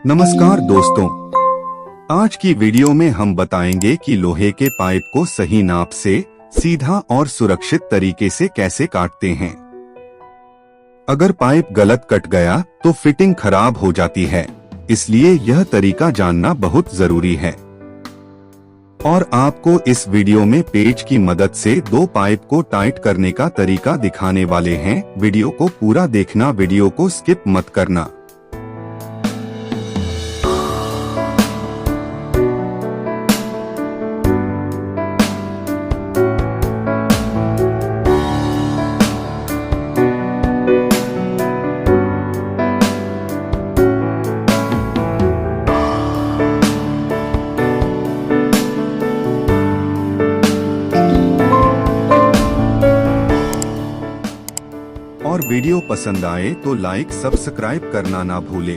नमस्कार दोस्तों, आज की वीडियो में हम बताएंगे कि लोहे के पाइप को सही नाप से सीधा और सुरक्षित तरीके से कैसे काटते हैं। अगर पाइप गलत कट गया तो फिटिंग खराब हो जाती है, इसलिए यह तरीका जानना बहुत जरूरी है। और आपको इस वीडियो में पेच की मदद से दो पाइप को टाइट करने का तरीका दिखाने वाले हैं। वीडियो को पूरा देखना, वीडियो को स्किप मत करना। और वीडियो पसंद आए तो लाइक सब्सक्राइब करना ना भूले।